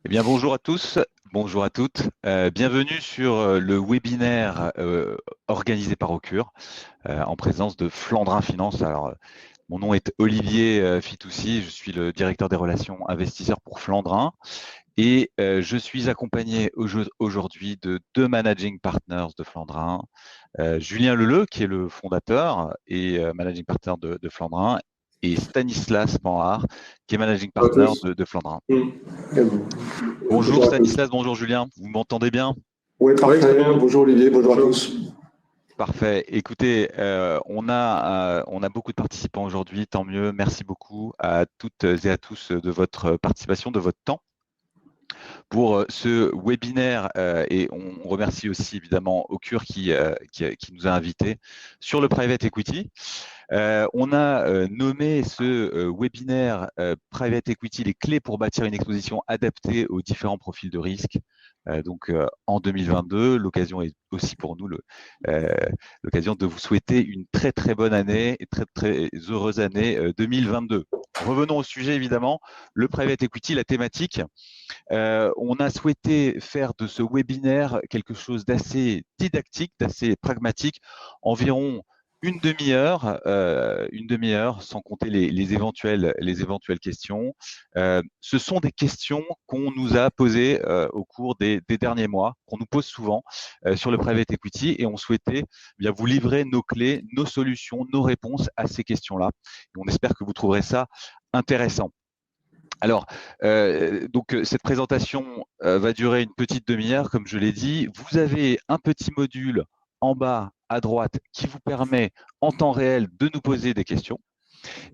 Eh bien, bonjour à tous, bonjour à toutes. Bienvenue sur le webinaire organisé par Occur en présence de Flandrin Finance. Alors, mon nom est Olivier Fitoussi, je suis le directeur des relations investisseurs pour Flandrin et je suis accompagné aujourd'hui de deux managing partners de Flandrin, Julien Leleu, qui est le fondateur et managing partner de Flandrin, et Stanislas Panhard, qui est managing Bonjour à partner tous. de Flandrin. Mm. Bonjour Bonjour à tous. Stanislas, bonjour Julien, vous m'entendez bien? Oui, parfait. Bonjour Olivier, bonjour à tous. Parfait. Écoutez, on a beaucoup de participants aujourd'hui, tant mieux. Merci beaucoup à toutes et à tous de votre participation, de votre temps pour ce webinaire. Et on remercie aussi évidemment Occur qui nous a invités sur le private equity. On a nommé ce webinaire Private Equity, les clés pour bâtir une exposition adaptée aux différents profils de risque. En 2022, l'occasion est aussi pour nous euh, l'occasion de vous souhaiter une très très bonne année et très très heureuse année 2022. Revenons au sujet évidemment, le private equity, la thématique. On a souhaité faire de ce webinaire quelque chose d'assez didactique, d'assez pragmatique, environ une demi-heure, sans compter les éventuelles questions. Ce sont des questions qu'on nous a posées au cours des derniers mois, qu'on nous pose souvent sur le private equity, et on souhaitait bien vous livrer nos clés, nos solutions, nos réponses à ces questions-là. Et on espère que vous trouverez ça intéressant. Alors, cette présentation va durer une petite demi-heure, comme je l'ai dit. Vous avez un petit module en bas à droite qui vous permet en temps réel de nous poser des questions.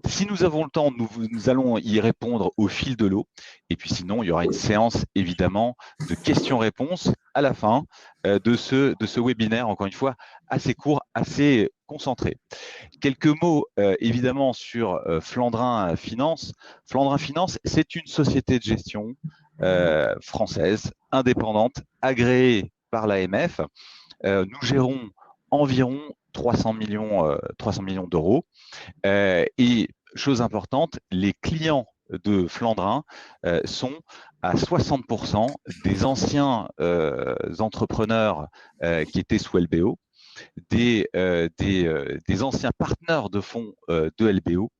Si nous avons le temps, nous allons y répondre au fil de l'eau. Et puis sinon, il y aura une séance, évidemment, de questions-réponses à la fin de ce webinaire, encore une fois, assez court, assez concentré. Quelques mots, évidemment, sur Flandrin Finance. Flandrin Finance, c'est une société de gestion française, indépendante, agréée par l'AMF. Nous gérons environ 300 millions d'euros. Et chose importante, les clients de Flandrin sont à 60% des anciens entrepreneurs qui étaient sous LBO, des anciens partenaires de fonds de LBO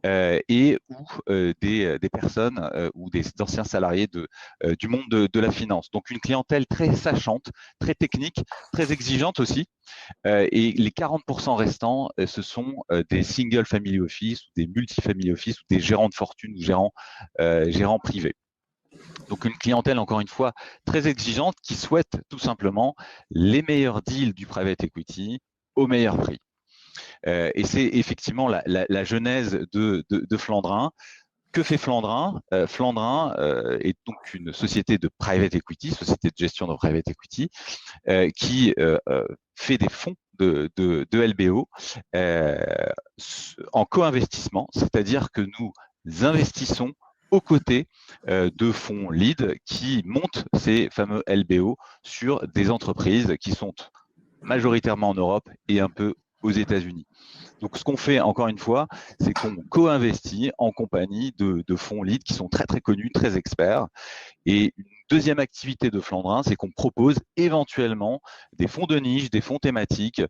et ou des personnes ou des anciens salariés du monde de la finance. Donc une clientèle très sachante, très technique, très exigeante aussi. Et les 40% restants, ce sont des single family office ou des multifamily office ou des gérants de fortune ou gérants privés. Donc une clientèle, encore une fois, très exigeante qui souhaite tout simplement les meilleurs deals du private equity au meilleur prix. Et c'est effectivement la genèse de Flandrin. Que fait Flandrin? Flandrin est donc une société de private equity, société de gestion de private equity, qui fait des fonds de LBO en co-investissement, c'est-à-dire que nous investissons aux côtés de fonds lead qui montent ces fameux LBO sur des entreprises qui sont majoritairement en Europe et un peu aux États-Unis. Donc, ce qu'on fait, encore une fois, c'est qu'on co-investit en compagnie de fonds lead qui sont très, très connus, très experts. Et une deuxième activité de Flandrin, c'est qu'on propose éventuellement des fonds de niche, des fonds thématiques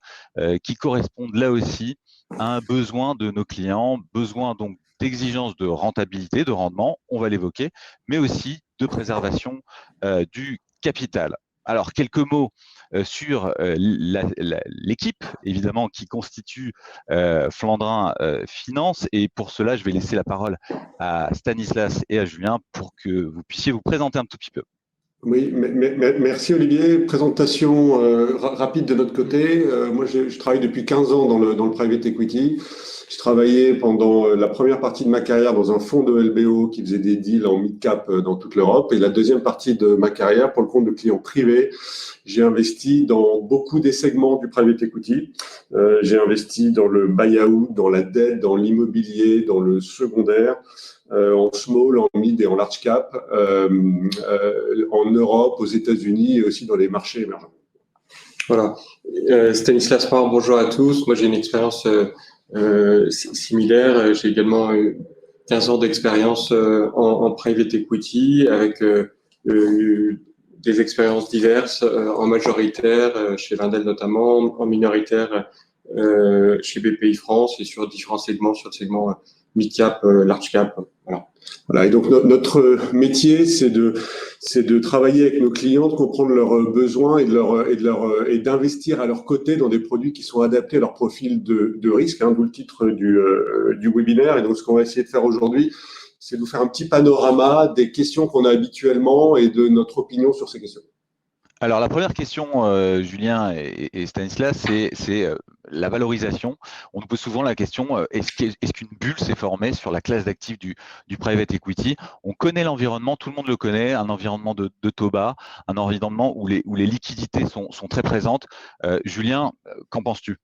qui correspondent là aussi à un besoin de nos clients, besoin donc d'exigence de rentabilité, de rendement, on va l'évoquer, mais aussi de préservation du capital. Alors, quelques mots sur l'équipe, évidemment, qui constitue Flandrin Finance. Et pour cela, je vais laisser la parole à Stanislas et à Julien pour que vous puissiez vous présenter un tout petit peu. Oui, merci Olivier. Présentation rapide de notre côté. Moi, je travaille depuis 15 ans dans le private equity. Je travaillais pendant la première partie de ma carrière dans un fonds de LBO qui faisait des deals en mid-cap dans toute l'Europe. Et la deuxième partie de ma carrière, pour le compte de clients privés, j'ai investi dans beaucoup des segments du private equity. J'ai investi dans le buy-out, dans la dette, dans l'immobilier, dans le secondaire. En small, en mid et en large cap, en Europe, aux États-Unis et aussi dans les marchés émergents. Voilà. Stanislas Parr, bonjour à tous. Moi, j'ai une expérience similaire. J'ai également 15 ans d'expérience en private equity avec des expériences diverses, en majoritaire chez Wendel notamment, en minoritaire chez BPI France et sur différents segments, sur le segment mid-cap, large-cap. Voilà. Voilà, et donc notre métier, c'est de travailler avec nos clients, de comprendre leurs besoins et d'investir à leur côté dans des produits qui sont adaptés à leur profil de risque, d'où le titre du webinaire. Et donc, ce qu'on va essayer de faire aujourd'hui, c'est de vous faire un petit panorama des questions qu'on a habituellement et de notre opinion sur ces questions. Alors, la première question, Julien et Stanislas, c'est la valorisation. On nous pose souvent la question, est-ce qu'une bulle s'est formée sur la classe d'actifs du private equity? On connaît l'environnement, tout le monde le connaît, un environnement de taux bas, un environnement où les liquidités sont très présentes. Julien, qu'en penses-tu?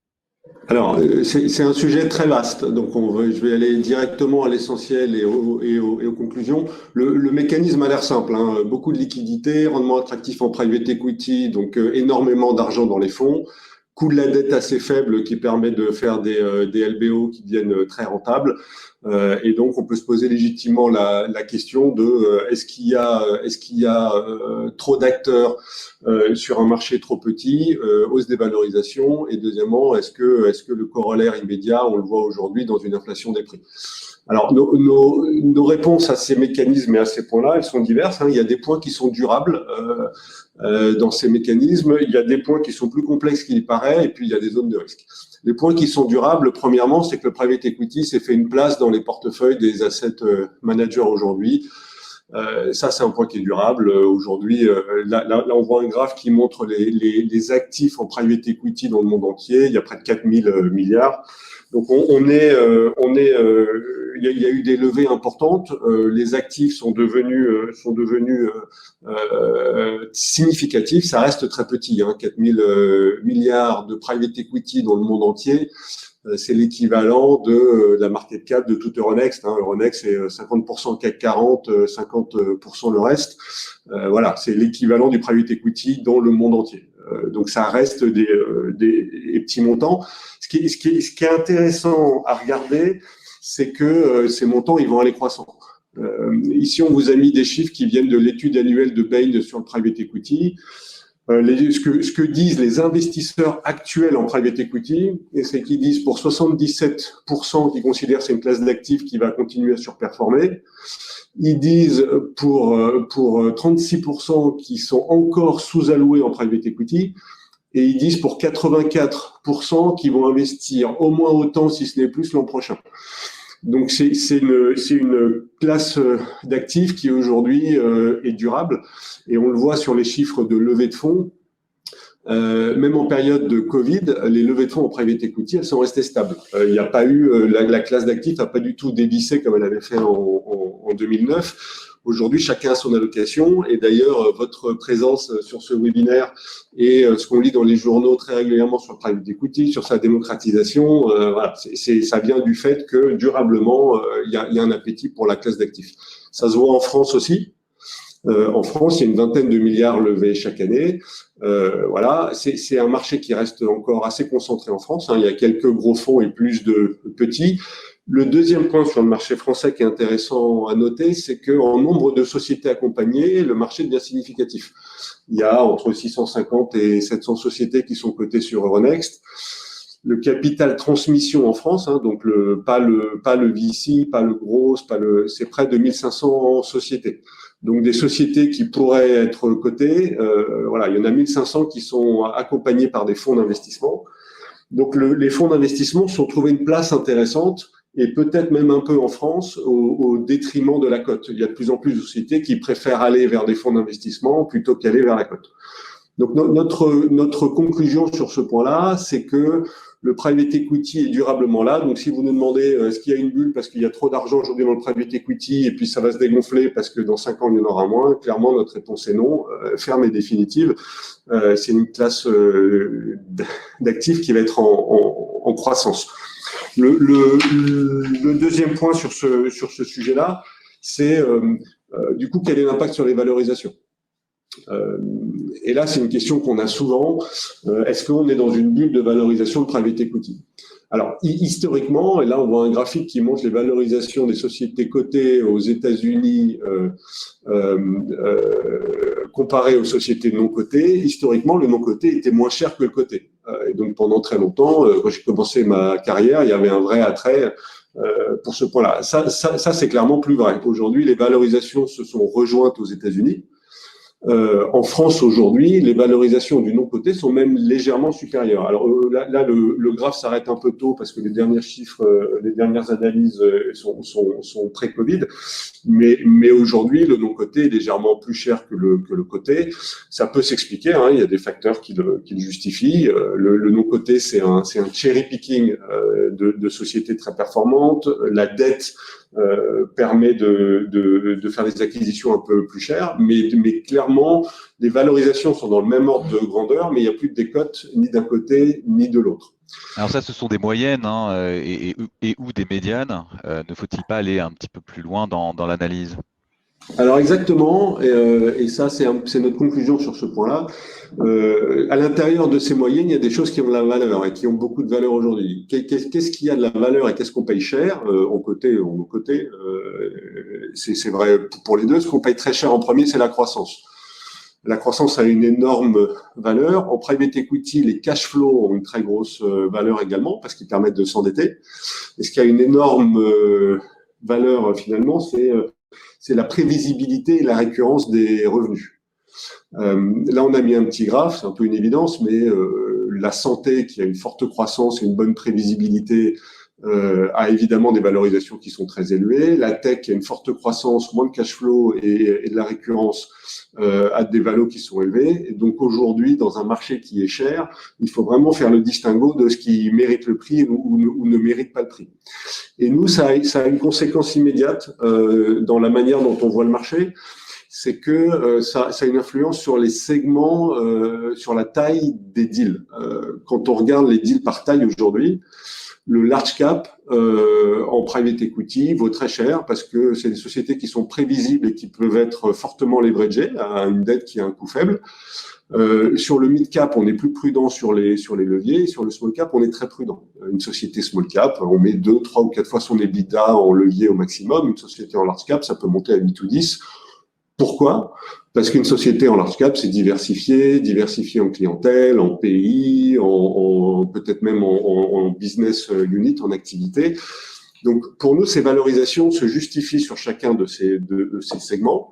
Alors, c'est un sujet très vaste, donc je vais aller directement à l'essentiel et aux conclusions. Le mécanisme a l'air simple, hein. Beaucoup de liquidités, rendement attractif en private equity, donc énormément d'argent dans les fonds, coût de la dette assez faible qui permet de faire des LBO qui deviennent très rentables. Et donc, on peut se poser légitimement la question de est-ce qu'il y a trop d'acteurs sur un marché trop petit, hausse des valorisations, et deuxièmement, est-ce que le corollaire immédiat, on le voit aujourd'hui dans une inflation des prix? Alors, nos réponses à ces mécanismes et à ces points-là, elles sont diverses, hein. Il y a des points qui sont durables dans ces mécanismes, il y a des points qui sont plus complexes qu'il y paraît, et puis il y a des zones de risque. Les points qui sont durables, premièrement, c'est que le private equity s'est fait une place dans les portefeuilles des asset managers aujourd'hui. Ça, c'est un point qui est durable. Aujourd'hui, là, on voit un graphe qui montre les actifs en private equity dans le monde entier. Il y a près de 4000 milliards. Donc, il y a eu des levées importantes. Les actifs sont devenus significatifs. Ça reste très petit, hein, 4000 milliards de private equity dans le monde entier. C'est l'équivalent de la market cap de tout Euronext. Hein. Euronext, c'est 50% CAC 40, 50% le reste. Voilà, c'est l'équivalent du private equity dans le monde entier. Donc, ça reste des petits montants. Ce qui est intéressant à regarder, c'est que ces montants, ils vont aller croissant. Ici, on vous a mis des chiffres qui viennent de l'étude annuelle de Bain sur le private equity. Ce que disent les investisseurs actuels en private equity, c'est qu'ils disent pour 77% qui considèrent que c'est une classe d'actifs qui va continuer à surperformer. Ils disent pour 36% qui sont encore sous-alloués en private equity. Et ils disent pour 84% qui vont investir au moins autant, si ce n'est plus, l'an prochain. Donc, c'est une classe d'actifs qui aujourd'hui est durable. Et on le voit sur les chiffres de levée de fonds. Même en période de Covid, les levées de fonds en private equity, elles sont restées stables. Il n'y a pas eu, la classe d'actifs n'a pas du tout dévissé comme elle avait fait en 2009. Aujourd'hui, chacun a son allocation. Et d'ailleurs, votre présence sur ce webinaire et ce qu'on lit dans les journaux très régulièrement sur le private equity, sur sa démocratisation, voilà, ça vient du fait que durablement, il y a un appétit pour la classe d'actifs. Ça se voit en France aussi. En France, il y a une vingtaine de milliards levés chaque année. Voilà, c'est un marché qui reste encore assez concentré en France. Hein. Il y a quelques gros fonds et plus de petits. Le deuxième point sur le marché français qui est intéressant à noter, c'est qu'en nombre de sociétés accompagnées, le marché devient significatif. Il y a entre 650 et 700 sociétés qui sont cotées sur Euronext. Le capital transmission en France, hein, donc pas le VC, pas le gros, c'est près de 1500 sociétés. Donc des sociétés qui pourraient être cotées, voilà, il y en a 1500 qui sont accompagnées par des fonds d'investissement. Donc les fonds d'investissement se sont trouvés une place intéressante et peut-être même un peu en France au détriment de la cote. Il y a de plus en plus de sociétés qui préfèrent aller vers des fonds d'investissement plutôt qu'aller vers la cote. Donc notre conclusion sur ce point-là, c'est que le private equity est durablement là. Donc, si vous nous demandez est-ce qu'il y a une bulle parce qu'il y a trop d'argent aujourd'hui dans le private equity et puis ça va se dégonfler parce que dans 5 ans, il y en aura moins, clairement, notre réponse est non, ferme et définitive. C'est une classe d'actifs qui va être en croissance. Le deuxième point sur ce sujet-là, c'est du coup, quel est l'impact sur les valorisations ? Et là, c'est une question qu'on a souvent. Est-ce qu'on est dans une bulle de valorisation de private equity? Alors, historiquement, et là, on voit un graphique qui montre les valorisations des sociétés cotées aux États-Unis comparées aux sociétés non cotées. Historiquement, le non coté était moins cher que le coté. Et donc, pendant très longtemps, quand j'ai commencé ma carrière, il y avait un vrai attrait pour ce point-là. Ça, c'est clairement plus vrai. Aujourd'hui, les valorisations se sont rejointes aux États-Unis. En France aujourd'hui, les valorisations du non-coté sont même légèrement supérieures. Alors là, le graphe s'arrête un peu tôt parce que les derniers chiffres, les dernières analyses sont pré-Covid, mais aujourd'hui, le non-coté est légèrement plus cher que le coté. Ça peut s'expliquer, hein, il y a des facteurs qui le justifient. Le non-coté, c'est un cherry picking de sociétés très performantes. La dette permet de faire des acquisitions un peu plus chères, mais clairement, les valorisations sont dans le même ordre de grandeur, mais il n'y a plus de décote ni d'un côté ni de l'autre. Alors ça, ce sont des moyennes hein, et ou des médianes. Ne faut-il pas aller un petit peu plus loin dans l'analyse? Alors exactement, et ça c'est notre conclusion sur ce point-là. À l'intérieur de ces moyennes, il y a des choses qui ont de la valeur et qui ont beaucoup de valeur aujourd'hui. Qu'est-ce qui a de la valeur et qu'est-ce qu'on paye cher en côté ou en côté c'est vrai pour les deux. Ce qu'on paye très cher en premier, c'est la croissance. La croissance a une énorme valeur. En private equity, les cash flows ont une très grosse valeur également parce qu'ils permettent de s'endetter. Et ce qui a une énorme valeur finalement, c'est la prévisibilité et la récurrence des revenus. Là, on a mis un petit graphe, c'est un peu une évidence, mais la santé, qui a une forte croissance et une bonne prévisibilité, a évidemment des valorisations qui sont très élevées. La tech, qui a une forte croissance, moins de cash flow et de la récurrence, a des valos qui sont élevés. Et donc aujourd'hui, dans un marché qui est cher, il faut vraiment faire le distinguo de ce qui mérite le prix ou ne mérite pas le prix. Et nous, ça a une conséquence immédiate dans la manière dont on voit le marché. C'est que ça a une influence sur les segments, sur la taille des deals. Quand on regarde les deals par taille aujourd'hui, le large cap en private equity vaut très cher parce que c'est des sociétés qui sont prévisibles et qui peuvent être fortement leveragées à une dette qui a un coût faible. Sur le mid cap, on est plus prudent sur les leviers. Et sur le small cap, on est très prudent. Une société small cap, on met 2, 3 ou 4 fois son EBITDA en levier au maximum. Une société en large cap, ça peut monter à 8 ou 10. Pourquoi? Parce qu'une société en large cap, c'est diversifié en clientèle, en pays, peut-être même en business unit, en activité. Donc, pour nous, ces valorisations se justifient sur chacun de ces segments.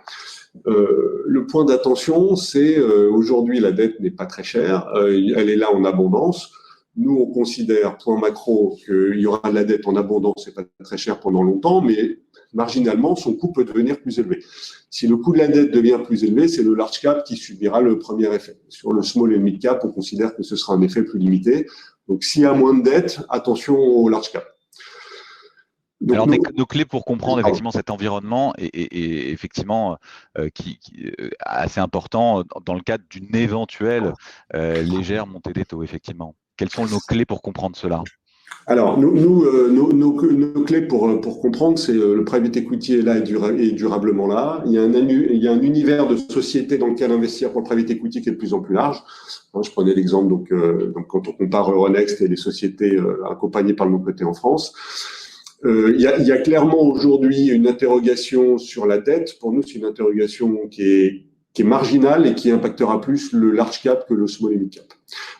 Le point d'attention, c'est aujourd'hui, la dette n'est pas très chère, elle est là en abondance. Nous, on considère, point macro, qu'il y aura de la dette en abondance et pas très cher pendant longtemps, mais marginalement, son coût peut devenir plus élevé. Si le coût de la dette devient plus élevé, c'est le large cap qui subira le premier effet. Sur le small et mid cap, on considère que ce sera un effet plus limité. Donc, s'il y a moins de dette, attention au large cap. Donc, alors, nos clés pour comprendre effectivement cet environnement et effectivement qui est assez important dans le cadre d'une éventuelle légère montée des taux, effectivement. Quelles sont nos clés pour comprendre cela? Alors, nos clés pour comprendre, c'est le private equity est là et durablement là. Il y a un univers de sociétés dans lequel investir pour le private equity qui est de plus en plus large. Je prenais l'exemple, donc quand on compare Euronext et les sociétés accompagnées par le non-coté en France. Il y a clairement aujourd'hui une interrogation sur la dette. Pour nous, c'est une interrogation qui est marginale et qui impactera plus le large cap que le small et mid cap.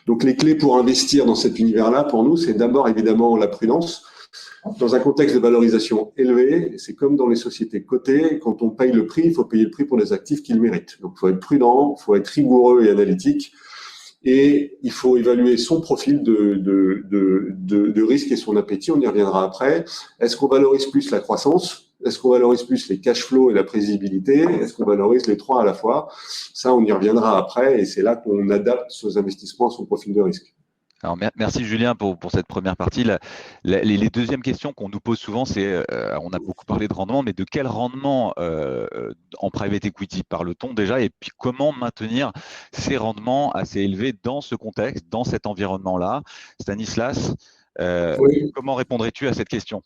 Donc, les clés pour investir dans cet univers-là, pour nous, c'est d'abord évidemment la prudence. Dans un contexte de valorisation élevée, c'est comme dans les sociétés cotées, quand on paye le prix, il faut payer le prix pour les actifs qu'ils méritent. Donc, il faut être prudent, il faut être rigoureux et analytique. Et il faut évaluer son profil de risque et son appétit. On y reviendra après. Est-ce qu'on valorise plus la croissance? Est-ce qu'on valorise plus les cash flows et la prévisibilité? Est-ce qu'on valorise les trois à la fois? Ça, on y reviendra après. Et c'est là qu'on adapte ses investissements à son profil de risque. Alors, merci Julien pour cette première partie. Les deuxièmes questions qu'on nous pose souvent, c'est, on a beaucoup parlé de rendement, mais de quel rendement en private equity parle-t-on déjà? Et puis comment maintenir ces rendements assez élevés dans ce contexte, dans cet environnement-là? Stanislas, oui. Comment répondrais-tu à cette question?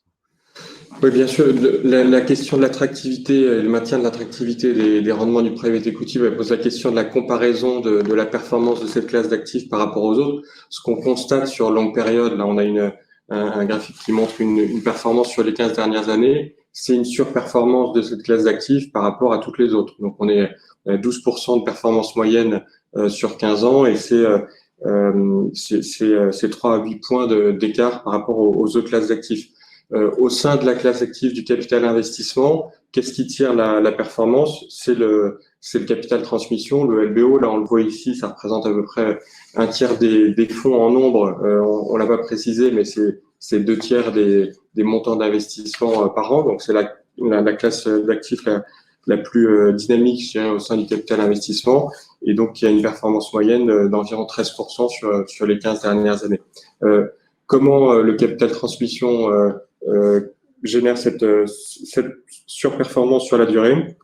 Oui, bien sûr. La question de l'attractivité, le maintien de l'attractivité des rendements du private equity pose la question de la comparaison de la performance de cette classe d'actifs par rapport aux autres. Ce qu'on constate sur longue période, là, on a un graphique qui montre une performance sur les 15 dernières années. C'est une surperformance de cette classe d'actifs par rapport à toutes les autres. Donc, on est à 12% de performance moyenne sur 15 ans et c'est 3 à 8 points d'écart par rapport aux autres classes d'actifs. Au sein de la classe active du capital investissement, qu'est-ce qui tire la performance? C'est le capital transmission, le LBO. Là, on le voit ici, ça représente à peu près un tiers des fonds en nombre. On l'a pas précisé, mais c'est 2 tiers des montants d'investissement par an. Donc, c'est la classe d'actifs la plus dynamique, je dirais, au sein du capital investissement. Et donc, il y a une performance moyenne d'environ 13% sur les 15 dernières années. Comment le capital transmission génère cette surperformance sur la durée.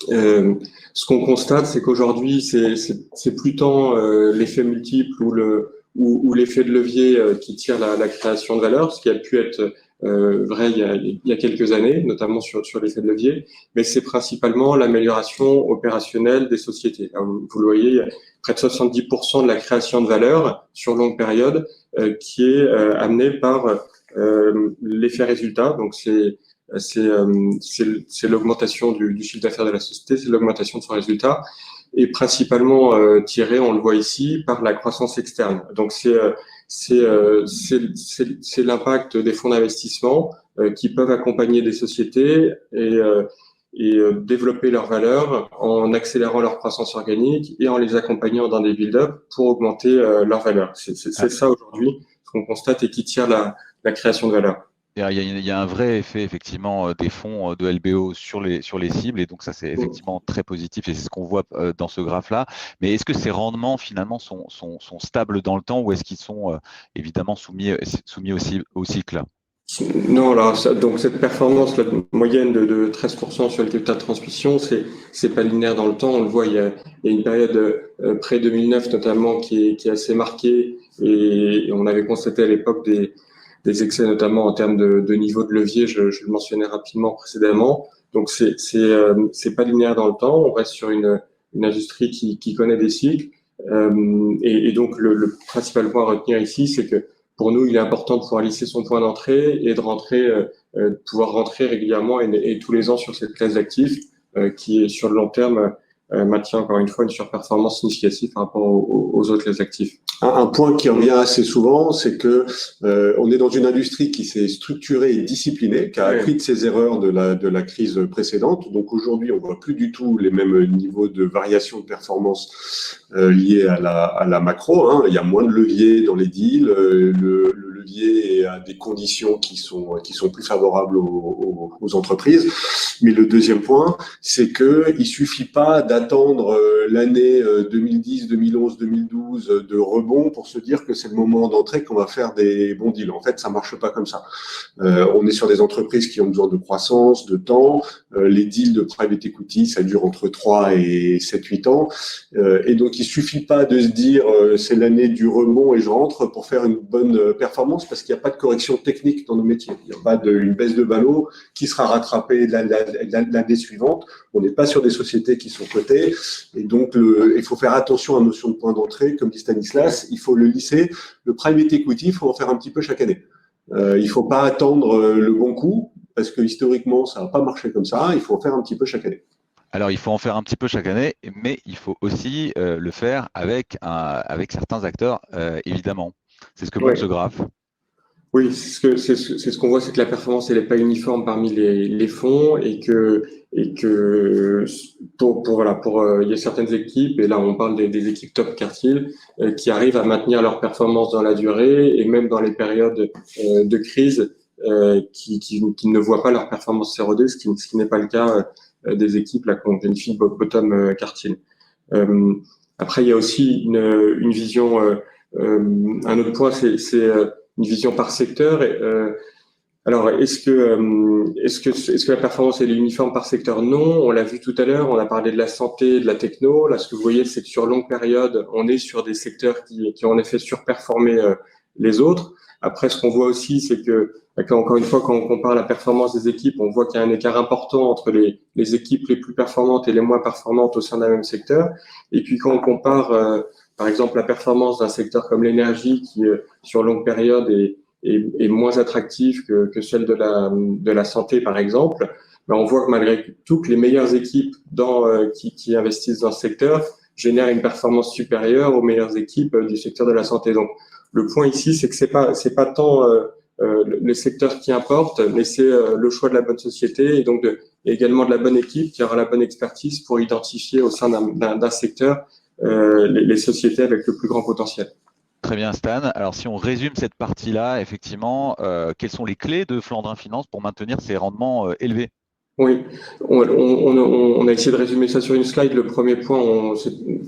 Ce qu'on constate, c'est qu'aujourd'hui, c'est plus tant l'effet multiple ou l'effet de levier qui tire la création de valeur, ce qui a pu être vrai il y a quelques années, notamment sur l'effet de levier, mais c'est principalement l'amélioration opérationnelle des sociétés. Là, vous le voyez, il y a près de 70% de la création de valeur sur longue période qui est amenée par l'effet résultat. Donc, c'est l'augmentation du chiffre d'affaires de la société, c'est l'augmentation de son résultat, et principalement tiré, on le voit ici, par la croissance externe. Donc, c'est l'impact des fonds d'investissement qui peuvent accompagner des sociétés et développer leur valeur en accélérant leur croissance organique et en les accompagnant dans des build-up pour augmenter leur valeur. C'est ça aujourd'hui, ce qu'on constate et qui tire la création de valeur. Il y a un vrai effet effectivement des fonds de LBO sur les cibles et donc ça c'est effectivement très positif et c'est ce qu'on voit dans ce graphe-là. Mais est-ce que ces rendements finalement sont stables dans le temps ou est-ce qu'ils sont évidemment soumis aussi au cycle? Non, alors donc cette performance la moyenne de 13% sur le capital de transmission, c'est pas linéaire dans le temps. On le voit, il y a une période près 2009 notamment qui est assez marquée et on avait constaté à l'époque des excès notamment en termes de niveau de levier. Je le mentionnais rapidement précédemment. Donc c'est pas linéaire dans le temps. On reste sur une industrie qui connaît des cycles et donc le principal point à retenir ici, c'est que pour nous, il est important de pouvoir lisser son point d'entrée et de pouvoir rentrer régulièrement et tous les ans sur cette classe d'actifs qui, sur le long terme, maintient encore une fois une surperformance significative par rapport aux autres classes d'actifs. Un point qui revient assez souvent, c'est que on est dans une industrie qui s'est structurée et disciplinée, qui a appris de ses erreurs de la crise précédente. Donc aujourd'hui, on voit plus du tout les mêmes niveaux de variation de performance liés à la macro. Hein. Il y a moins de levier dans les deals. Le levier a des conditions qui sont plus favorables aux entreprises. Mais le deuxième point, c'est que il suffit pas d'attendre l'année 2010, 2011, 2012 de rebond pour se dire que c'est le moment d'entrée qu'on va faire des bons deals. En fait, ça marche pas comme ça. On est sur des entreprises qui ont besoin de croissance, de temps. Les deals de private equity, ça dure entre 3 et 7-8 ans. Et donc, il suffit pas de se dire c'est l'année du rebond et je rentre pour faire une bonne performance parce qu'il n'y a pas de correction technique dans nos métiers. Il n'y a pas une baisse de valo qui sera rattrapée l'année suivante. On n'est pas sur des sociétés qui sont cotées. Et donc, il faut faire attention à la notion de point d'entrée. Comme dit Stanislas, il faut le lisser. Le private equity, il faut en faire un petit peu chaque année. Il faut pas attendre le bon coup parce que historiquement, ça n'a pas marché comme ça. Il faut en faire un petit peu chaque année. Alors, il faut en faire un petit peu chaque année, mais il faut aussi le faire avec certains acteurs, évidemment. C'est ce que montre ce graphe. Oui, c'est ce qu'on voit, c'est que la performance elle n'est pas uniforme parmi les fonds et que il y a certaines équipes et là on parle des équipes top quartile qui arrivent à maintenir leur performance dans la durée et même dans les périodes de crise qui ne voient pas leur performance s'éroder, ce qui n'est pas le cas des équipes là qu'on qualifie bottom quartile. Après il y a aussi une vision, un autre point c'est une vision par secteur. Alors, est-ce que la performance elle est uniforme par secteur? Non, on l'a vu tout à l'heure. On a parlé de la santé, de la techno. Là, ce que vous voyez, c'est que sur longue période, on est sur des secteurs qui ont en effet surperformé les autres. Après, ce qu'on voit aussi, c'est que, encore une fois, quand on compare la performance des équipes, on voit qu'il y a un écart important entre les équipes les plus performantes et les moins performantes au sein d'un même secteur. Et puis, quand on compare, par exemple, la performance d'un secteur comme l'énergie, qui, sur longue période, est moins attractif que celle de la santé, par exemple, ben on voit que malgré tout, que les meilleures équipes qui investissent dans ce secteur génèrent une performance supérieure aux meilleures équipes du secteur de la santé. Donc, le point ici, c'est que c'est pas tant le secteur qui importe, mais c'est le choix de la bonne société et donc et également de la bonne équipe qui aura la bonne expertise pour identifier au sein d'un secteur les sociétés avec le plus grand potentiel. Très bien, Stan. Alors, si on résume cette partie-là, effectivement, quelles sont les clés de Flandrin Finance pour maintenir ces rendements élevés? Oui, on a essayé de résumer ça sur une slide. Le premier point,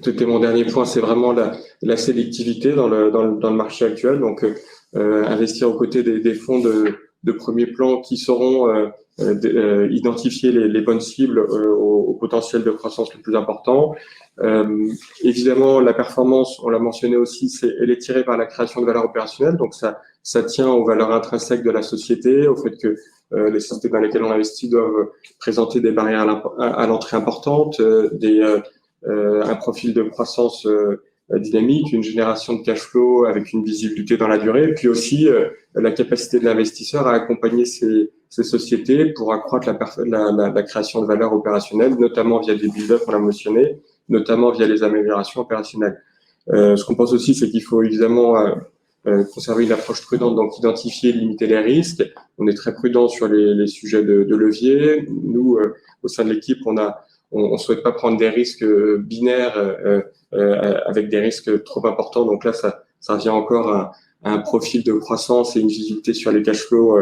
c'était mon dernier point, c'est vraiment la sélectivité dans le marché actuel. Donc, investir aux côtés des fonds de premier plan qui sauront identifier les bonnes cibles au potentiel de croissance le plus important. Évidemment, la performance, on l'a mentionné aussi, elle est tirée par la création de valeur opérationnelle. Donc, ça tient aux valeurs intrinsèques de la société, au fait que les sociétés dans lesquelles on investit doivent présenter des barrières à l'entrée importantes, un profil de croissance dynamique, une génération de cash flow avec une visibilité dans la durée, puis aussi la capacité de l'investisseur à accompagner ces sociétés pour accroître la création de valeur opérationnelle, notamment via des build-up, on l'a mentionné, notamment via les améliorations opérationnelles. Ce qu'on pense aussi, c'est qu'il faut évidemment conserver une approche prudente, donc identifier et limiter les risques. On est très prudent sur les sujets de levier. Nous, au sein de l'équipe, on souhaite pas prendre des risques binaires avec des risques trop importants. Donc là, ça revient encore à un profil de croissance et une visibilité sur les cash flows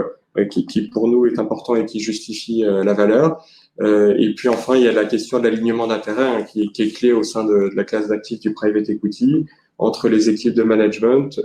qui pour nous est important et qui justifie la valeur. Et puis enfin, il y a la question de l'alignement d'intérêts hein, qui est clé au sein de la classe d'actifs du private equity entre les équipes de management,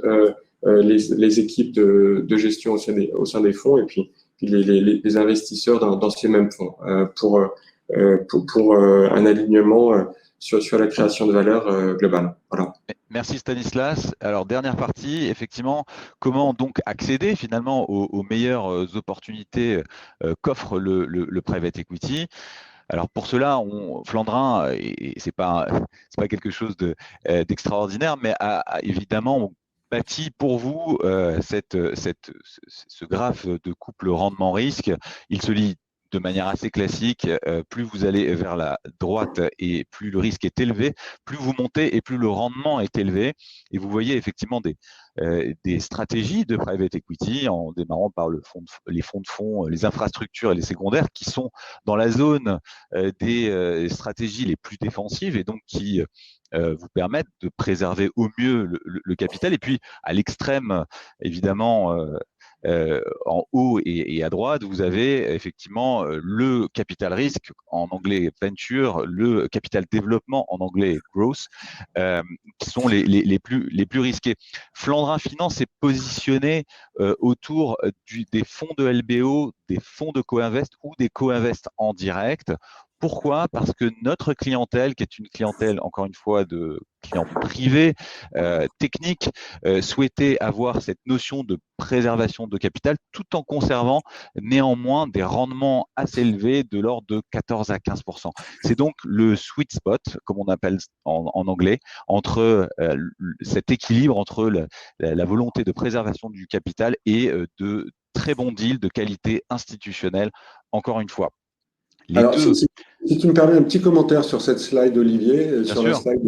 les équipes de gestion au sein des fonds et puis les investisseurs dans ces mêmes fonds pour un alignement sur la création de valeur globale. Voilà. Merci Stanislas. Alors, dernière partie, effectivement, comment donc accéder finalement aux meilleures opportunités qu'offre le private equity? Alors pour cela, Flandrin, et c'est pas quelque chose d'extraordinaire, mais a évidemment bâti pour vous ce graphe de couple rendement-risque. Il se lit de manière assez classique, plus vous allez vers la droite et plus le risque est élevé, plus vous montez et plus le rendement est élevé. Et vous voyez effectivement des stratégies de private equity en démarrant par les fonds de fonds, les infrastructures et les secondaires qui sont dans la zone des stratégies les plus défensives et donc qui vous permettent de préserver au mieux le capital. Et puis à l'extrême, évidemment, en haut et à droite, vous avez effectivement le capital risque, en anglais venture, le capital développement, en anglais growth, qui sont les plus risqués. Flandrin Finance est positionné autour des fonds de LBO, des fonds de co-invest ou des co-invest en direct. Pourquoi? Parce que notre clientèle, qui est une clientèle, encore une fois, de clients privés, techniques, souhaitait avoir cette notion de préservation de capital tout en conservant néanmoins des rendements assez élevés de l'ordre de 14 à 15%. C'est donc le sweet spot, comme on appelle en anglais, entre cet équilibre entre la volonté de préservation du capital et de très bons deals de qualité institutionnelle, encore une fois. Alors, si tu me permets un petit commentaire sur cette slide, Olivier, sur la slide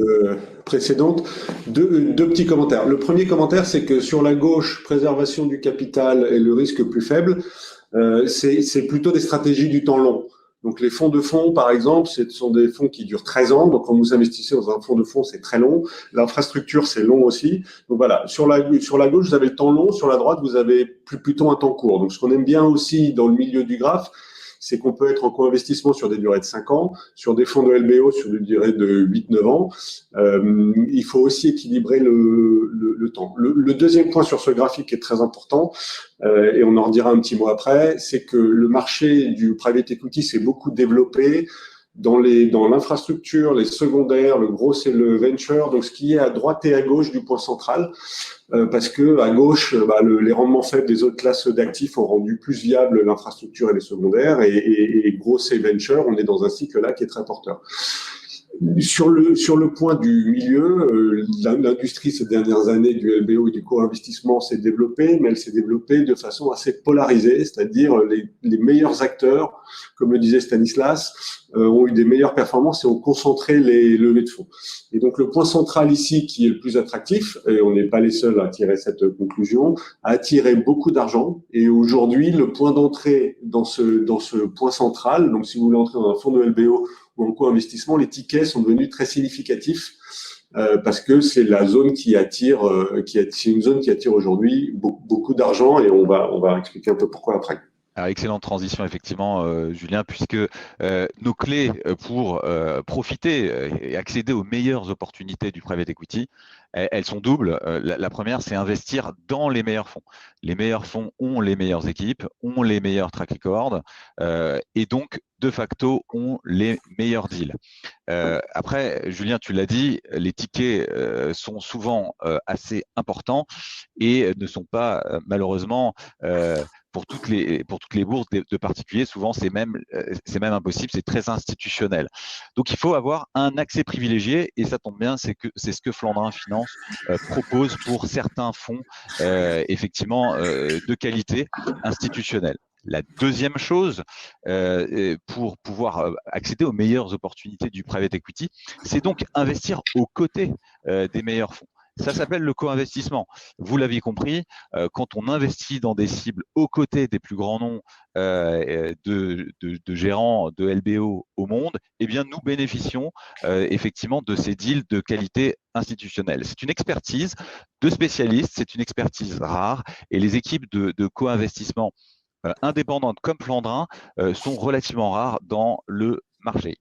précédente, deux petits commentaires. Le premier commentaire, c'est que sur la gauche, préservation du capital et le risque plus faible, c'est plutôt des stratégies du temps long. Donc, les fonds de fonds, par exemple, ce sont des fonds qui durent 13 ans. Donc, quand vous investissez dans un fonds de fonds, c'est très long. L'infrastructure, c'est long aussi. Donc, voilà. Sur la gauche, vous avez le temps long. Sur la droite, vous avez plutôt un temps court. Donc, ce qu'on aime bien aussi dans le milieu du graphe, c'est qu'on peut être en co-investissement sur des durées de 5 ans, sur des fonds de LBO sur des durées de 8-9 ans. Il faut aussi équilibrer le temps. Le deuxième point sur ce graphique est très important, et on en redira un petit mot après, c'est que le marché du private equity s'est beaucoup développé dans l'infrastructure, les secondaires, le gros c'est le venture, donc ce qui est à droite et à gauche du point central, parce que à gauche, les rendements faibles des autres classes d'actifs ont rendu plus viable l'infrastructure et les secondaires, et gros c'est venture, on est dans un cycle là qui est très porteur. Sur le point du milieu, l'industrie ces dernières années du LBO et du co-investissement s'est développée, mais elle s'est développée de façon assez polarisée, c'est-à-dire les meilleurs acteurs, comme le disait Stanislas, ont eu des meilleures performances et ont concentré les levées de fonds. Et donc le point central ici, qui est le plus attractif, et on n'est pas les seuls à tirer cette conclusion, a attiré beaucoup d'argent. Et aujourd'hui, le point d'entrée dans ce point central, donc si vous voulez entrer dans un fonds de LBO ou en co-investissement, les tickets sont devenus très significatifs parce que c'est la zone qui attire, c'est une zone qui attire aujourd'hui beaucoup d'argent, et on va expliquer un peu pourquoi après. Alors, excellente transition, effectivement, Julien, puisque nos clés pour profiter et accéder aux meilleures opportunités du private equity, elles sont doubles. La première, c'est investir dans les meilleurs fonds. Les meilleurs fonds ont les meilleures équipes, ont les meilleurs track records et donc, de facto, ont les meilleurs deals. Après, Julien, tu l'as dit, les tickets sont souvent assez importants et ne sont pas malheureusement pour toutes les bourses de particuliers, souvent c'est même impossible, c'est très institutionnel. Donc il faut avoir un accès privilégié, et ça tombe bien, c'est ce que Flandrin Finance propose pour certains fonds effectivement de qualité institutionnelle. La deuxième chose, pour pouvoir accéder aux meilleures opportunités du private equity, c'est donc investir aux côtés des meilleurs fonds. Ça s'appelle le co-investissement. Vous l'aviez compris, quand on investit dans des cibles aux côtés des plus grands noms de gérants de LBO au monde, eh bien, nous bénéficions effectivement de ces deals de qualité institutionnelle. C'est une expertise de spécialistes, c'est une expertise rare, et les équipes de co-investissement indépendantes comme Flandrin sont relativement rares dans le marché.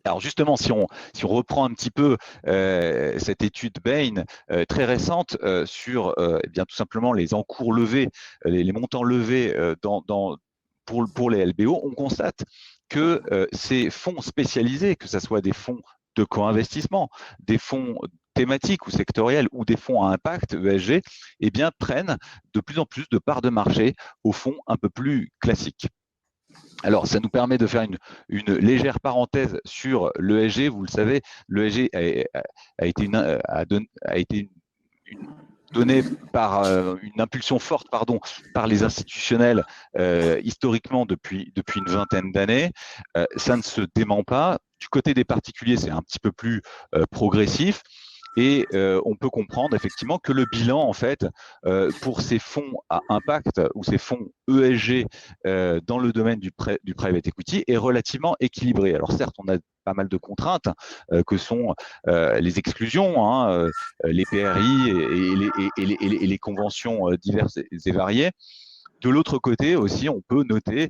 Alors justement, si on reprend un petit peu cette étude Bain très récente sur eh bien tout simplement les encours levés, les montants levés pour les LBO, on constate que ces fonds spécialisés, que ce soit des fonds de co-investissement, des fonds thématiques ou sectoriels ou des fonds à impact ESG, eh bien prennent de plus en plus de parts de marché aux fonds un peu plus classiques. Alors, ça nous permet de faire une légère parenthèse sur l'ESG. Vous le savez, l'ESG a été donné par une impulsion forte par les institutionnels historiquement depuis une vingtaine d'années. Ça ne se dément pas. Du côté des particuliers, c'est un petit peu plus progressif. Et on peut comprendre effectivement que le bilan, en fait, pour ces fonds à impact ou ces fonds ESG dans le domaine du private equity est relativement équilibré. Alors certes, on a pas mal de contraintes que sont les exclusions, les PRI et les conventions diverses et variées. De l'autre côté aussi, on peut noter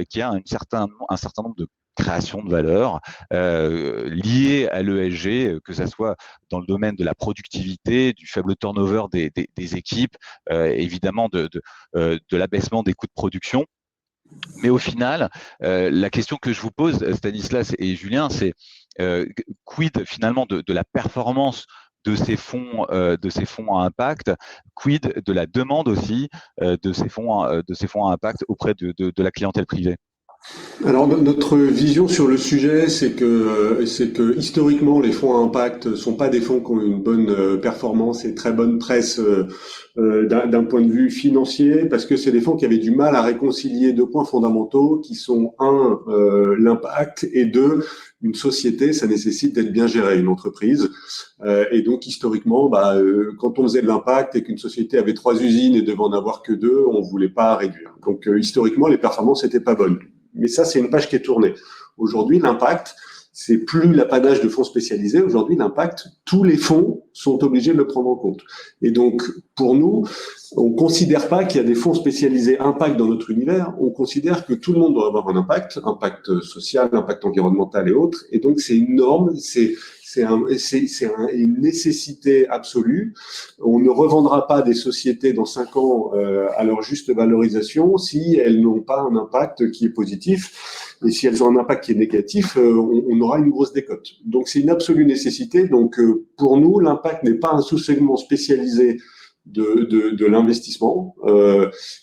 qu'il y a un certain nombre de création de valeur liée à l'ESG, que ce soit dans le domaine de la productivité, du faible turnover des équipes, évidemment de l'abaissement des coûts de production. Mais au final, la question que je vous pose, Stanislas et Julien, c'est quid finalement de la performance de ces fonds à impact, quid de la demande aussi de ces fonds à impact auprès de la clientèle privée? Alors notre vision sur le sujet, c'est que historiquement les fonds à impact sont pas des fonds qui ont une bonne performance et très bonne presse d'un point de vue financier, parce que c'est des fonds qui avaient du mal à réconcilier deux points fondamentaux qui sont l'impact, et deux, une société, ça nécessite d'être bien géré, une entreprise. Et donc historiquement, quand on faisait de l'impact et qu'une société avait 3 usines et devait en avoir que 2, on voulait pas réduire. Donc historiquement, les performances étaient pas bonnes. Mais ça, c'est une page qui est tournée. Aujourd'hui, l'impact, c'est plus l'apanage de fonds spécialisés. Aujourd'hui, l'impact, tous les fonds sont obligés de le prendre en compte. Et donc, pour nous, on considère pas qu'il y a des fonds spécialisés impact dans notre univers. On considère que tout le monde doit avoir un impact social, impact environnemental et autres. Et donc, c'est une norme, c'est une nécessité absolue. On ne revendra pas des sociétés dans 5 ans à leur juste valorisation si elles n'ont pas un impact qui est positif. Et si elles ont un impact qui est négatif, on aura une grosse décote. Donc, c'est une absolue nécessité. Donc, pour nous, l'impact n'est pas un sous-segment spécialisé de l'investissement.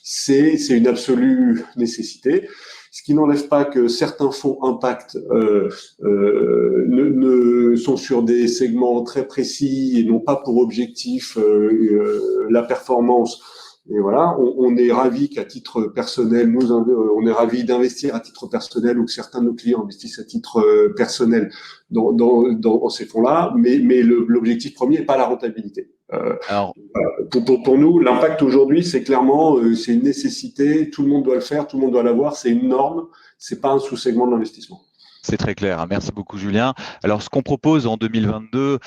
C'est une absolue nécessité. Ce qui n'enlève pas que certains fonds impact sont sur des segments très précis et n'ont pas pour objectif la performance. Et voilà, on est ravi qu'à titre personnel, on est ravi d'investir à titre personnel ou que certains de nos clients investissent à titre personnel dans ces fonds-là, mais l'objectif premier n'est pas la rentabilité. Alors, pour nous, l'impact aujourd'hui, c'est clairement, c'est une nécessité, tout le monde doit le faire, tout le monde doit l'avoir, c'est une norme, c'est pas un sous-segment de l'investissement. c'est très clair. Merci beaucoup, Julien. Alors, ce qu'on propose en 2022,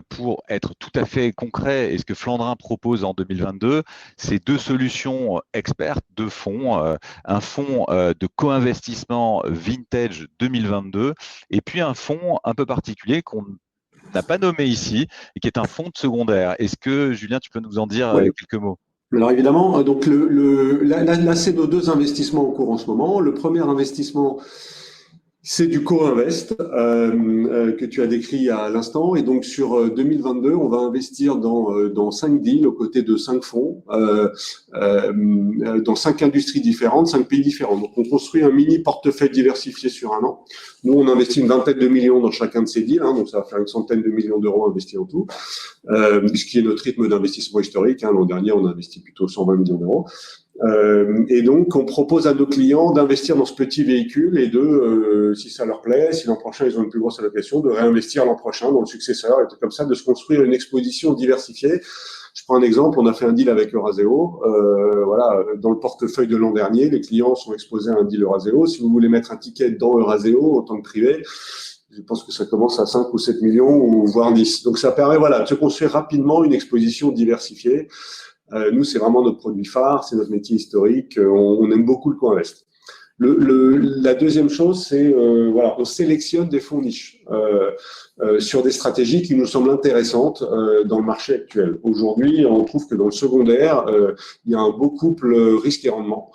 pour être tout à fait concret, et ce que Flandrin propose en 2022, c'est deux solutions expertes, deux fonds. Un fonds de co-investissement vintage 2022, et puis un fonds un peu particulier qu'on n'a pas nommé ici, et qui est un fonds de secondaire. Est-ce que, Julien, tu peux nous en dire quelques mots? Alors évidemment, donc là, c'est nos deux investissements en cours en ce moment. Le premier investissement, c'est du co-invest que tu as décrit à l'instant. Et donc, sur 2022, on va investir dans 5 deals aux côtés de 5 fonds, dans 5 industries différentes, 5 pays différents. Donc, on construit un mini portefeuille diversifié sur un an. Nous, on investit une vingtaine de millions dans chacun de ces deals, donc ça va faire une centaine de millions d'euros investis en tout, ce qui est notre rythme d'investissement historique. L'an dernier, on a investi plutôt 120 millions d'euros. Et donc, on propose à nos clients d'investir dans ce petit véhicule et si ça leur plaît, si l'an prochain ils ont une plus grosse allocation, de réinvestir l'an prochain dans le successeur, et tout comme ça, de se construire une exposition diversifiée. Je prends un exemple, on a fait un deal avec Euraseo. Dans le portefeuille de l'an dernier, les clients sont exposés à un deal Euraseo. Si vous voulez mettre un ticket dans Euraseo en tant que privé, je pense que ça commence à 5 ou 7 millions, ou voire 10. Donc, ça permet de se construire rapidement une exposition diversifiée. Nous, c'est vraiment notre produit phare, c'est notre métier historique. On aime beaucoup le co-invest. La deuxième chose, c'est on sélectionne des fonds niches sur des stratégies qui nous semblent intéressantes dans le marché actuel. Aujourd'hui, on trouve que dans le secondaire, il y a un beau couple risque et rendement.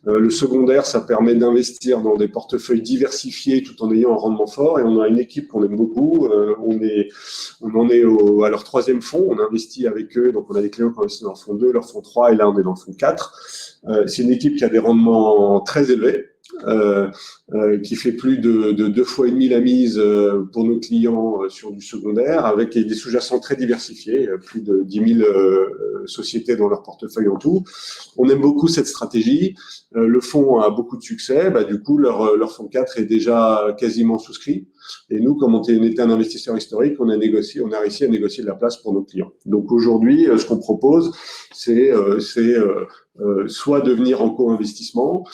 Le secondaire, ça permet d'investir dans des portefeuilles diversifiés tout en ayant un rendement fort. Et on a une équipe qu'on aime beaucoup. On en est à leur 3e fonds. On investit avec eux. Donc, on a des clients qui investissent dans leur fonds 2, leur fonds 3, et là, on est dans le fonds 4. C'est une équipe qui a des rendements très élevés. Qui fait plus de 2 fois et demi la mise pour nos clients sur du secondaire, avec des sous-jacents très diversifiés, plus de 10 000 sociétés dans leur portefeuille en tout. On aime beaucoup cette stratégie. Le fonds a beaucoup de succès. Du coup, leur fonds 4 est déjà quasiment souscrit. Et nous, comme on était un investisseur historique, on a réussi à négocier de la place pour nos clients. Donc aujourd'hui, ce qu'on propose, c'est soit de venir en co-investissement,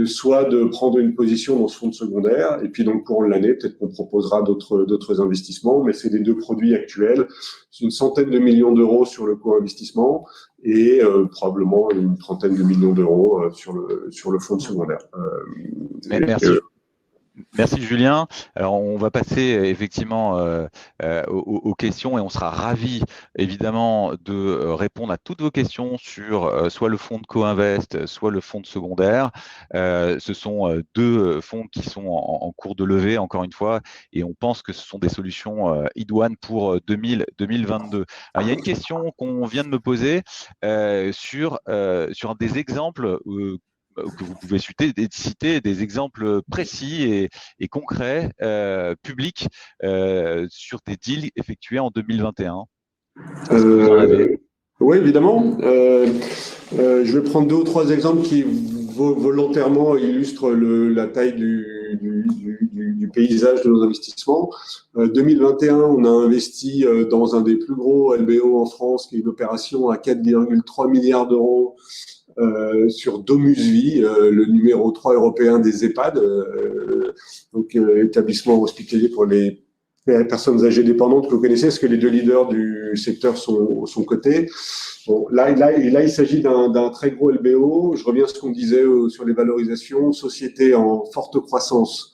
soit de prendre une position dans ce fonds de secondaire. Et puis, dans le courant de l'année, peut-être qu'on proposera d'autres investissements, mais c'est les deux produits actuels. C'est une centaine de millions d'euros sur le co-investissement et probablement une trentaine de millions d'euros sur le fonds de secondaire. Merci. Merci Julien. Alors on va passer effectivement aux questions, et on sera ravis évidemment de répondre à toutes vos questions sur soit le fonds de co-invest, soit le fonds de secondaire. Ce sont deux fonds qui sont en cours de levée, encore une fois, et on pense que ce sont des solutions idoines pour 2022. Alors, il y a une question qu'on vient de me poser sur des exemples que vous pouvez citer des exemples précis et concrets, publics, sur des deals effectués en 2021. Est-ce que vous en avez ? Oui, évidemment. Je vais prendre 2 ou 3 exemples qui volontairement illustrent la taille du paysage de nos investissements. 2021, on a investi dans un des plus gros LBO en France, qui est une opération à 4,3 milliards d'euros, sur DomusVi, le numéro 3 européen des EHPAD, donc établissement hospitalier pour les personnes âgées dépendantes que vous connaissez. Est-ce que les 2 leaders du secteur sont cotés? Bon, là, il s'agit d'un très gros LBO. Je reviens à ce qu'on disait sur les valorisations. Société en forte croissance,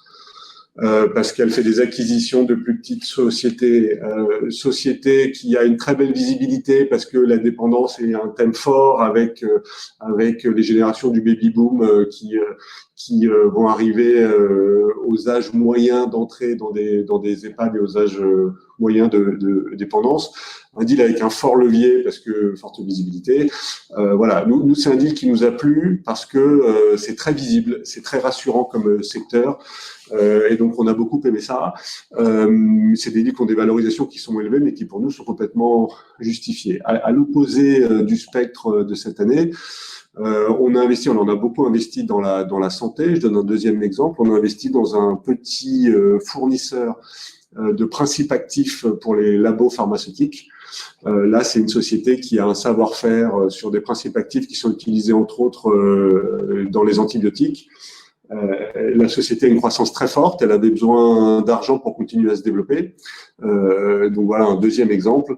parce qu'elle fait des acquisitions de plus petites sociétés, société qui a une très belle visibilité parce que la dépendance est un thème fort avec les générations du baby boom qui vont arriver aux âges moyens d'entrée dans des EHPAD et aux âges moyens de dépendance. Un deal avec un fort levier parce que forte visibilité. Voilà, nous c'est un deal qui nous a plu parce que c'est très visible, c'est très rassurant comme secteur. Et donc, on a beaucoup aimé ça. C'est des deals qui ont des valorisations qui sont élevées, mais qui, pour nous, sont complètement justifiées. À l'opposé du spectre de cette année, on en a beaucoup investi dans la santé. Je donne un deuxième exemple. On a investi dans un petit fournisseur de principes actifs pour les labos pharmaceutiques. Là, c'est une société qui a un savoir-faire sur des principes actifs qui sont utilisés, entre autres, dans les antibiotiques. La société a une croissance très forte, elle avait besoin d'argent pour continuer à se développer. Donc voilà un deuxième exemple.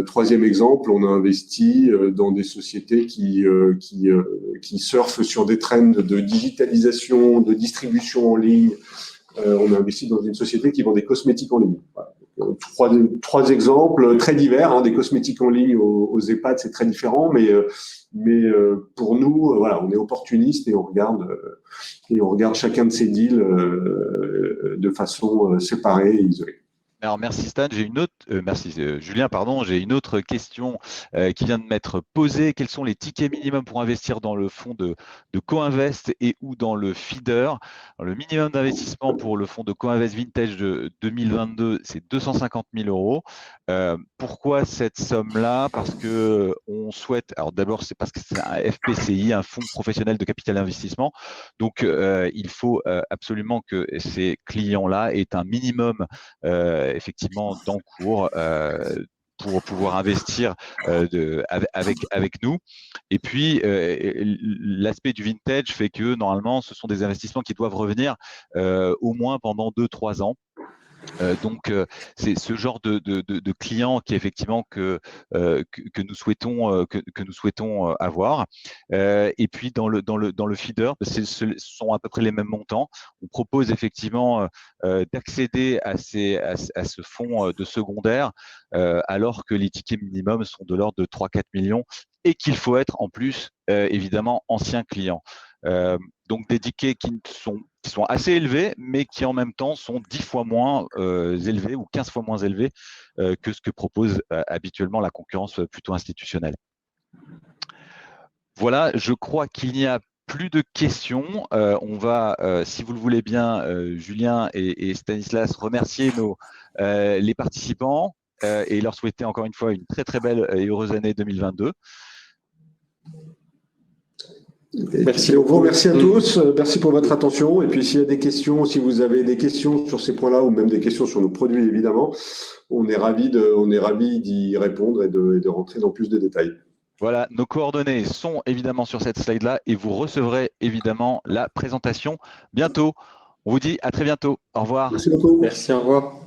Troisième exemple, on a investi dans des sociétés qui surfent sur des trends de digitalisation, de distribution en ligne. On a investi dans une société qui vend des cosmétiques en ligne. Voilà. Trois exemples très divers, hein, des cosmétiques en ligne aux EHPAD, c'est très différent, mais pour nous, voilà, on est opportuniste et on regarde chacun de ces deals de façon séparée et isolée. Alors merci Stan, j'ai une autre, merci Julien, pardon, j'ai une autre question qui vient de m'être posée. Quels sont les tickets minimums pour investir dans le fonds de Co-Invest et ou dans le feeder? Alors, le minimum d'investissement pour le fonds de Co-Invest Vintage de 2022, c'est 250 000 euros. Pourquoi cette somme-là? Parce que on souhaite, alors d'abord c'est parce que c'est un FPCI, un fonds professionnel de capital investissement, donc il faut absolument que ces clients-là aient un minimum effectivement d'encours pour pouvoir investir avec nous. Et puis, l'aspect du vintage fait que normalement, ce sont des investissements qui doivent revenir au moins pendant 2-3 ans. Donc, c'est ce genre de clients qui effectivement que nous souhaitons avoir. Et puis dans le feeder, ce sont à peu près les mêmes montants. On propose effectivement d'accéder à ce fonds de secondaire, alors que les tickets minimums sont de l'ordre de 3-4 millions et qu'il faut être en plus évidemment ancien client. Donc des tickets qui sont assez élevés, mais qui en même temps sont 10 fois moins élevés ou 15 fois moins élevés que ce que propose habituellement la concurrence plutôt institutionnelle. Voilà, je crois qu'il n'y a plus de questions. On va, si vous le voulez bien, Julien et Stanislas, remercier les participants et leur souhaiter encore une fois une très très belle et heureuse année 2022. Merci. On vous remercie à tous. Merci pour votre attention. Et puis, s'il y a des questions, si vous avez des questions sur ces points-là ou même des questions sur nos produits, évidemment, on est ravis d'y répondre et de rentrer dans plus de détails. Voilà, nos coordonnées sont évidemment sur cette slide-là et vous recevrez évidemment la présentation bientôt. On vous dit à très bientôt. Au revoir. Merci beaucoup. Merci, au revoir.